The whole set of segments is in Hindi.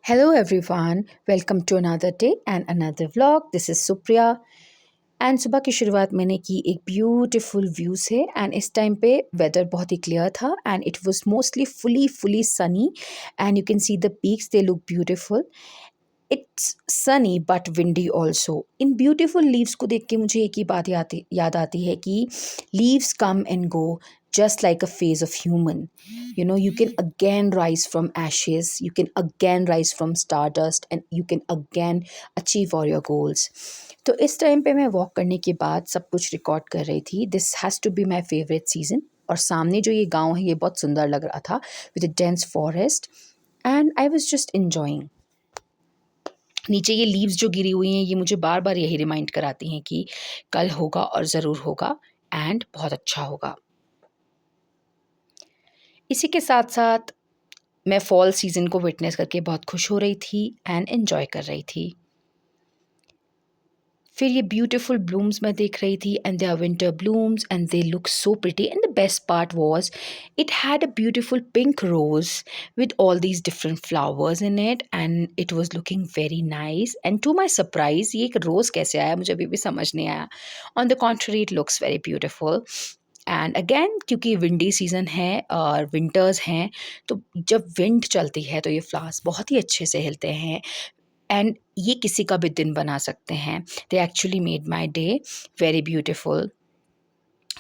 Hello everyone, welcome to another day and another vlog. This is Supriya and सुबह की शुरुआत मैंने की एक ब्यूटीफुल व्यू से एंड इस टाइम पे वेदर बहुत ही क्लियर था and it was mostly fully Sunny and you can see the peaks they look beautiful. It's Sunny but windy also. In beautiful leaves को देख के मुझे एक ही बात याद आती है कि leaves come and go just like a phase of human. You can again rise from ashes, you can again rise from stardust, and you can again achieve all your goals. तो इस टाइम पे मैं वॉक करने के बाद सब कुछ रिकॉर्ड कर रही थी. This has to be my favourite season. और सामने जो ये गांव है ये बहुत सुंदर लग रहा था with a dense forest and I was just enjoying. नीचे ये लीव्स जो गिरी हुई हैं ये मुझे बार बार यही रिमाइंड कराती हैं कि कल होगा और ज़रूर होगा एंड बहुत अच्छा होगा. इसी के साथ साथ मैं फॉल सीज़न को विटनेस करके बहुत खुश हो रही थी एंड एन्जॉय कर रही थी. फिर ये ब्यूटीफुल ब्लूम्स मैं देख रही थी and they are winter blooms and they look so pretty and the best part was it had a beautiful pink rose with all these different flowers in it and it was looking very nice and to my surprise ये एक रोज़ कैसे आया मुझे अभी भी समझ नहीं आया. On the contrary it looks very beautiful. And again क्योंकि विंडी सीज़न है और विंटर्स हैं तो जब विंड चलती है तो ये फ्लावर्स बहुत ही अच्छे से हिलते हैं एंड ये किसी का भी दिन बना सकते हैं. They actually made my day very beautiful.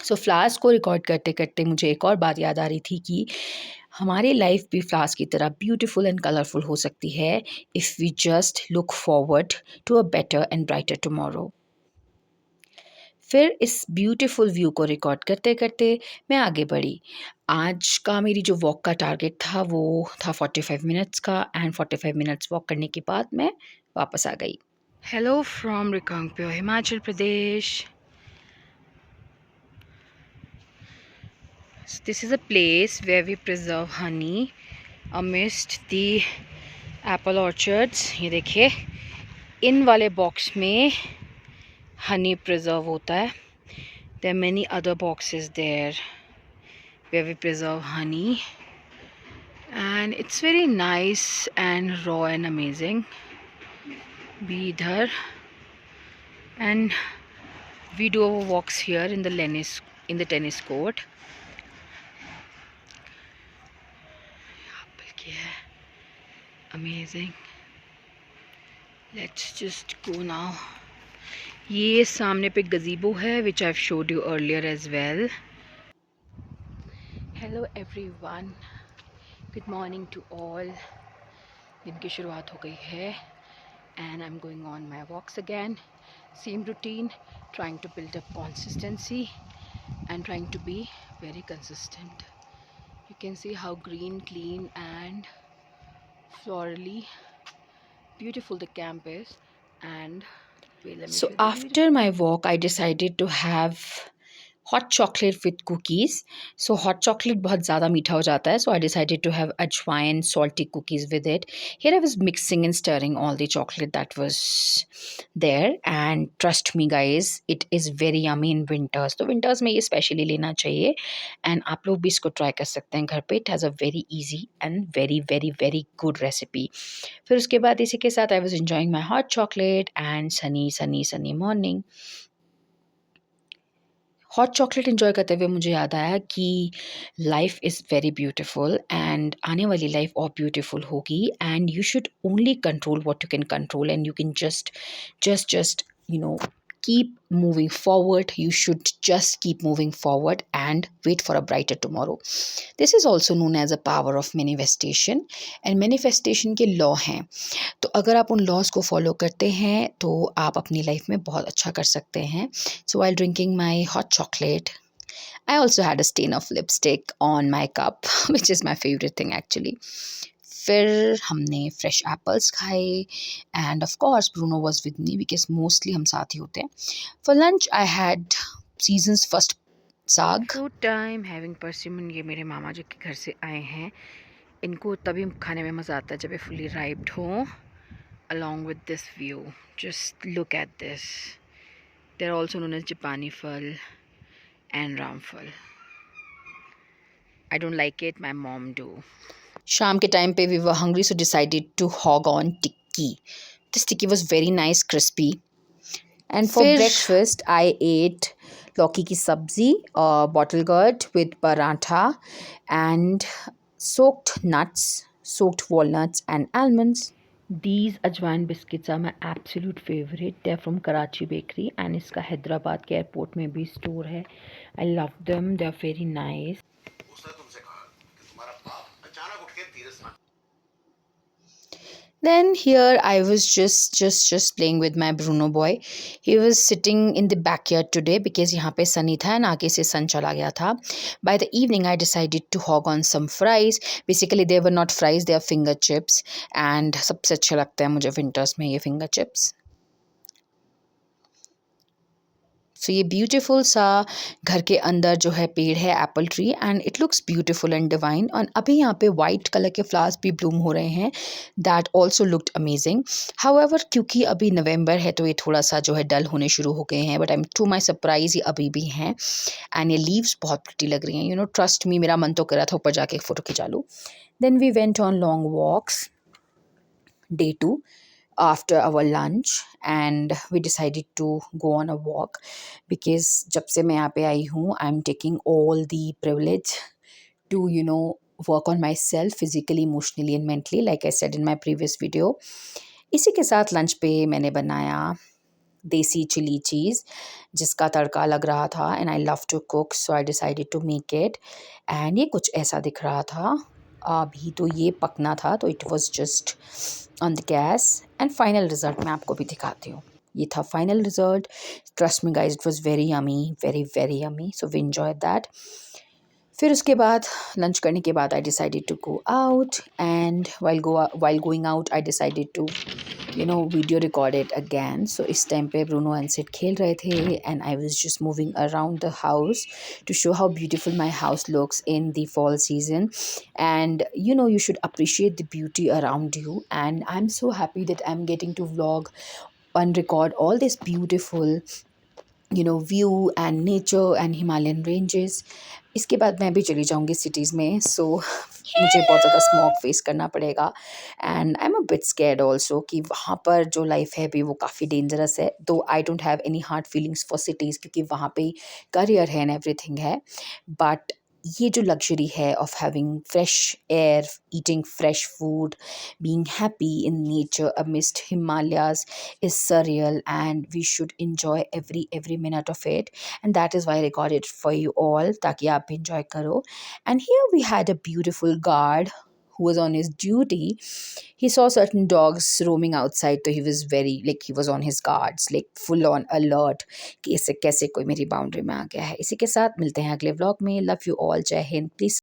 So flowers को रिकॉर्ड करते करते मुझे एक और बात याद आ रही थी कि हमारी लाइफ भी फ्लावर्स की तरह ब्यूटीफुल एंड कलरफुल हो सकती है if we just look forward to a better and brighter tomorrow. फिर इस ब्यूटीफुल व्यू को रिकॉर्ड करते करते मैं आगे बढ़ी. आज का मेरी जो वॉक का टारगेट था वो था 45 मिनट्स का एंड 45 मिनट्स वॉक करने के बाद मैं वापस आ गई. Hello from Reckong Peo, Himachal Pradesh. This is a place where we preserve honey amidst the apple orchards. ये देखिए इन वाले बॉक्स में हनी प्रिजर्व होता है. There are many other boxes there where we preserve honey and it's very nice and raw and amazing. Be idhar and we do our walks here in the tennis court. Amazing. Let's just go now. ये सामने पे गजीबो है which I've showed you earlier as well. Hello everyone. Good morning to all. दिन की शुरुआत हो गई है and I'm going on my walks again. Same routine, trying to build up consistency and trying to be very consistent. You can see how green, clean and florally beautiful the camp is. And wait, let me so after my walk I decided to have hot chocolate with cookies. So hot chocolate बहुत ज़्यादा मीठा हो जाता है, so I decided to have ajwain salty cookies with it. Here I was mixing and stirring all the chocolate that was there and trust me guys, it is very yummy in winters. तो winters में ये specially लेना चाहिए and आप लोग भी इसको try कर सकते हैं घर पे. It has a very easy and very good recipe. फिर उसके बाद इसी के साथ I was enjoying my hot chocolate and sunny morning. Hot chocolate enjoy करते हुए मुझे याद आया कि life is very beautiful and आने वाली लाइफ और ब्यूटीफुल होगी and you should only control what you can control and you can just keep moving forward. You should just keep moving forward and wait for a brighter tomorrow. This is also known as a power of manifestation and manifestation के लॉ हैं. तो अगर आप उन लॉज को फॉलो करते हैं तो आप अपनी लाइफ में बहुत अच्छा कर सकते हैं. So while drinking my hot chocolate, I also had a stain of lipstick on my cup, which is my favorite thing actually. फिर हमने फ्रेश एप्पल्स खाए and of course Bruno was with me because mostly हम साथ ही होते हैं. For lunch I had season's first saag. Fruit time having persimmon. ये मेरे मामा जी के घर से आए हैं. इनको तभी खाने में मज़ा आता है जब ये फुली राइप्ड हो along with this view. Just look at this. They're also known as Japani phal and ramphal. I don't like it, my mom do. शाम के टाइम पे we were hungry, so decided to hog on tikki. This tikki was very nice, crispy. And for फिर breakfast, I ate लौकी की सब्जी, bottle gourd with paratha, and soaked nuts, soaked walnuts and almonds. These ajwain biscuits are my absolute favorite. They're from Karachi Bakery and इसका हैदराबाद के एयरपोर्ट में भी स्टोर है. I love them. They're very nice. उसने तुमसे कहा कि तुम्हारा बाप अचानक उठ के Tirath Then here I was just playing with my Bruno boy. He was sitting in the backyard today because यहाँ पे sunny था and आगे से sun चला गया था. By the evening I decided to hog on some fries. Basically they were not fries, they are finger chips and सबसे अच्छा लगता है मुझे winters में ये finger chips. सो ये ब्यूटीफुल सा घर के अंदर जो है पेड़ है Apple tree and it looks beautiful and divine. और अभी यहाँ पे वाइट कलर के फ्लावर्स भी ब्लूम हो रहे हैं. That also looked amazing. However क्योंकि अभी नवंबर है तो ये थोड़ा सा जो है डल होने शुरू हो गए हैं, but I am to my surprise ये अभी भी हैं एंड ये लीव्स बहुत प्रिटी लग रही हैं. यू नो ट्रस्ट मी, मेरा मन तो कर रहा था ऊपर जाके एक फ़ोटो खिंचा लूँ. Then we went on long walks day 2 after our lunch and we decided to go on a walk because जब से मैं यहाँ पे आई हूँ I'm taking all the privilege to work on myself physically, emotionally and mentally like I said in my previous video. इसी के साथ लंच पे मैंने बनाया देसी चिली चीज़ जिसका तड़का लग रहा था and I love to cook so I decided to make it. And ये कुछ ऐसा दिख रहा था. अभी तो ये पकना था तो it was just on the gas and final result मैं आपको भी दिखाती हूँ. ये था final result. Trust me guys, it was very yummy, very very yummy. So we enjoyed that. फिर उसके बाद लंच करने के बाद I decided to go out and while going out I decided to video recorded again. So इस टाइम पे ब्रूनो एंड सिड खेल रहे थे and I was just moving around the house to show how beautiful my house looks in the fall season. And you should appreciate the beauty around you, and I'm so happy that I'm getting to vlog and record all this beautiful view and nature and Himalayan ranges. इसके बाद मैं भी चली जाऊंगी सिटीज़ में. सो मुझे बहुत ज़्यादा स्मॉग फेस करना पड़ेगा and I am a bit scared also कि वहाँ पर जो लाइफ है अभी वो काफ़ी डेंजरस है. दो I don't have any hard feelings for cities क्योंकि वहाँ पे करियर है एंड एवरीथिंग है. बट ये जो लग्जरी है of having fresh air, eating fresh food, being happy in nature amidst Himalayas is surreal and we should enjoy every minute of it, and that is why I recorded for you all ताकि आप भी enjoy करो. And here we had a beautiful guard who was on his duty. He saw certain dogs roaming outside so he was very like he was on his guards, like full on alert कि इससे कैसे कोई मेरी बाउंड्री में आ गया है. इसी के साथ मिलते हैं अगले व्लॉग में. Love you all. जय हिंद. प्लीज